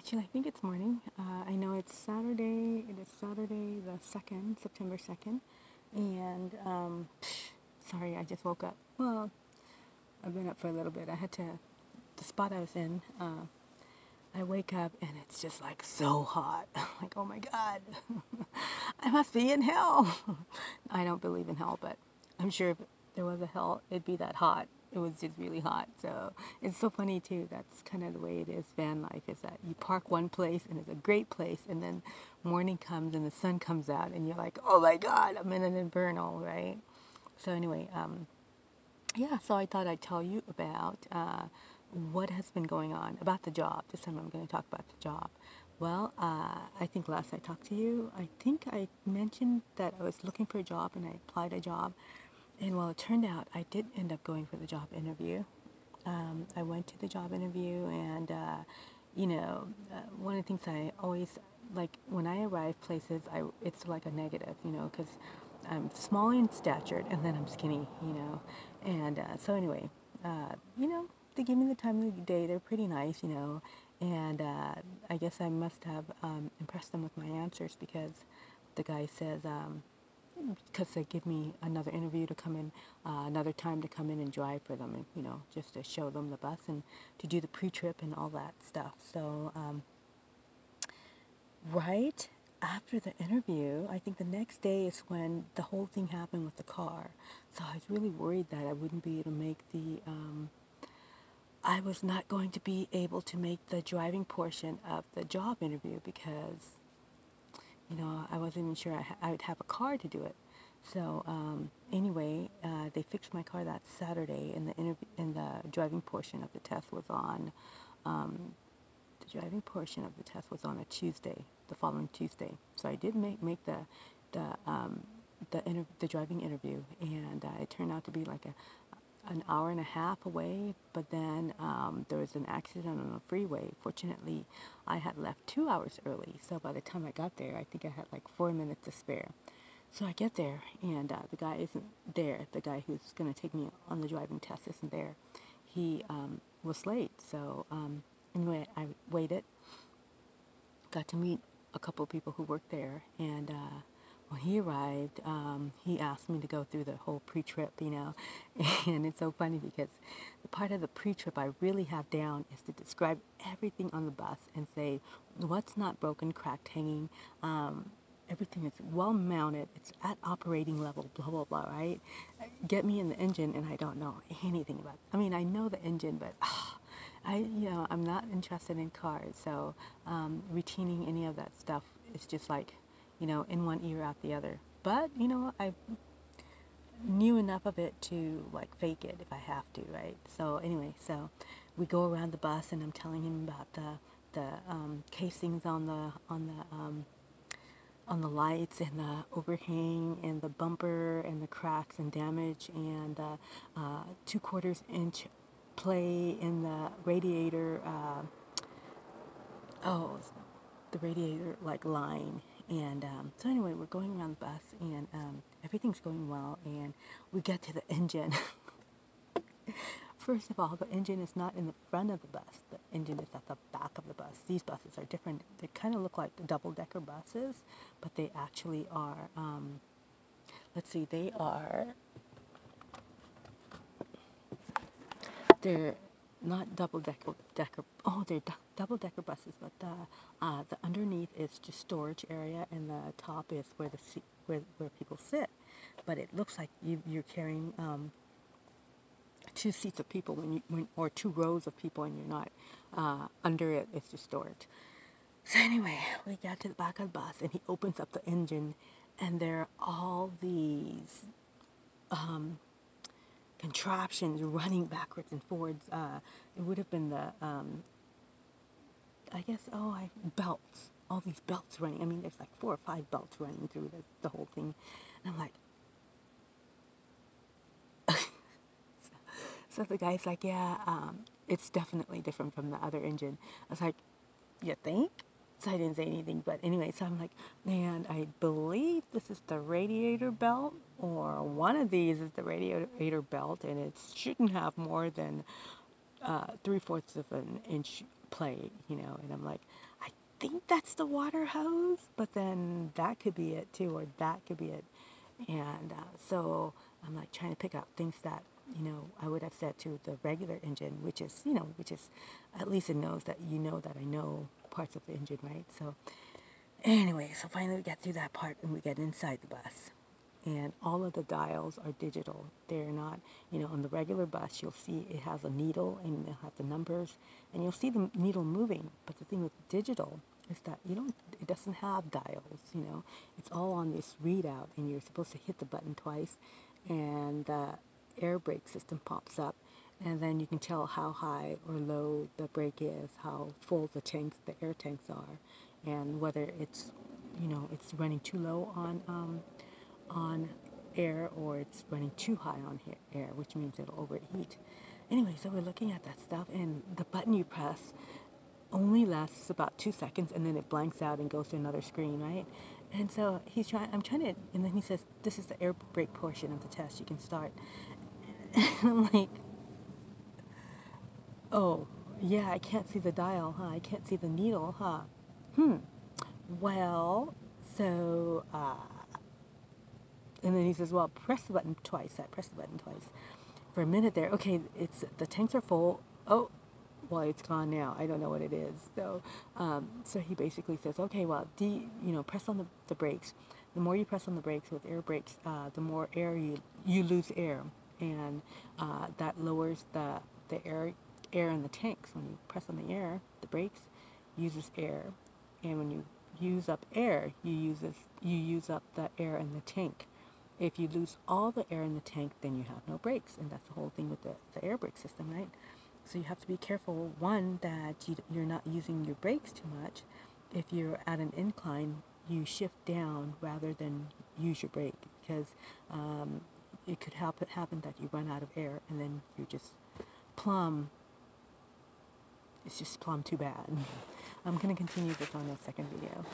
Actually, I think it's morning. I know it's Saturday. It is Saturday the 2nd, September 2nd. And, sorry, I just woke up. Well, I've been up for a little bit. The spot I was in, I wake up and it's just like so hot. Like, oh my God, I must be in hell. I don't believe in hell, but I'm sure if there was a hell, it'd be that hot. It was just really hot. So it's so funny too. That's kind of the way it is. Van life is that you park one place and it's a great place, and then morning comes and the sun comes out, and you're like, oh my God, I'm in an inferno, right? So anyway, yeah, so I thought I'd tell you about what has been going on about the job. This time I'm going to talk about the job. Well, I think last I talked to you, I think I mentioned that I was looking for a job and I applied a job. And well, it turned out I did end up going for the job interview. I went to the job interview, and one of the things I always like when I arrive places, it's like a negative, because I'm small in stature and then I'm skinny, and so anyway, they give me the time of the day. They're pretty nice, and I guess I must have impressed them with my answers because the guy says. Because they give me another interview to come in, another time to come in and drive for them, and just to show them the bus and to do the pre-trip and all that stuff. So, right after the interview, I think the next day is when the whole thing happened with the car. So I was really worried that I wouldn't be able to make I was not going to be able to make the driving portion of the job interview because I wasn't even sure I would have a car to do it. So anyway, they fixed my car that Saturday, and the driving portion of the test was on. The driving portion of the test was on a Tuesday, the following Tuesday. So I did make the driving interview, and it turned out to be like an hour and a half away, but then there was an accident on the freeway. Fortunately, I had left 2 hours early, so by the time I got there, I think I had like 4 minutes to spare. So I get there, and the guy isn't there. The guy who's going to take me on the driving test isn't there. He was late, so anyway, I waited, got to meet a couple of people who worked there, and when he arrived, he asked me to go through the whole pre-trip, and it's so funny because the part of the pre-trip I really have down is to describe everything on the bus and say what's not broken, cracked, hanging, everything is well mounted, it's at operating level, blah, blah, blah, right? Get me in the engine and I don't know anything about it. I mean, I know the engine, but I'm not interested in cars, so retaining any of that stuff is just like, in one ear out the other. But, I knew enough of it to like fake it if I have to, right? So anyway, so we go around the bus and I'm telling him about the casings on the lights and the overhang and the bumper and the cracks and damage and 2/4 inch play in the radiator. Oh, the radiator like line. And so anyway, we're going around the bus and everything's going well, and we get to the engine. First of all, the engine is not in the front of the bus. The engine is at the back of the bus. These buses are different. They kind of look like double-decker buses, but they actually are, they're not double-decker. Oh, they're double-decker buses, but the underneath is just storage area, and the top is where the seat, where people sit. But it looks like you're carrying two seats of people or two rows of people, and you're not under it. It's just storage. So anyway, we got to the back of the bus, and he opens up the engine, and there are all these contraptions running backwards and forwards. It would have been belts. All these belts running. I mean, there's like 4 or 5 belts running through the whole thing, and I'm like. So the guy's like, yeah, it's definitely different from the other engine. I was like, you think? So I didn't say anything, but anyway, so I'm like, man, I believe this is the radiator belt, or one of these is the radiator belt, and it shouldn't have more than 3/4 of an inch play, and I'm like, I think that's the water hose, but then that could be it too, or that could be it. And so I'm like trying to pick out things that, I would have said to the regular engine, which is at least it knows that that I know parts of the engine, right? So anyway, so finally we get through that part and we get inside the bus. And all of the dials are digital. They're not, on the regular bus, you'll see it has a needle and it has the numbers, and you'll see the needle moving. But the thing with digital is that it doesn't have dials. It's all on this readout, and you're supposed to hit the button twice, and the air brake system pops up, and then you can tell how high or low the brake is, how full the air tanks are, and whether it's running too low on air or it's running too high on air, which means it'll overheat. Anyway, so we're looking at that stuff, and the button you press only lasts about 2 seconds, and then it blanks out and goes to another screen, right? And so I'm trying to, and then he says, "This is the air brake portion of the test. You can start." And I'm like, "Oh, yeah, I can't see the dial, huh? I can't see the needle, huh? Well, so." And then he says, "Well, press the button twice." I press the button twice. For a minute there, okay, the tanks are full. Oh, well, it's gone now. I don't know what it is. So he basically says, "Okay, well, press on the brakes. The more you press on the brakes with air brakes, the more air you lose air, and that lowers the air in the tanks. When you press on the brakes uses air, and when you use up air, you use up the air in the tank. If you lose all the air in the tank, then you have no brakes, and that's the whole thing with the air brake system, right? So you have to be careful, one, that you're not using your brakes too much. If you're at an incline, you shift down rather than use your brake, because it could happen that you run out of air, and then you just plumb. It's just plumb too bad. I'm going to continue this on the second video.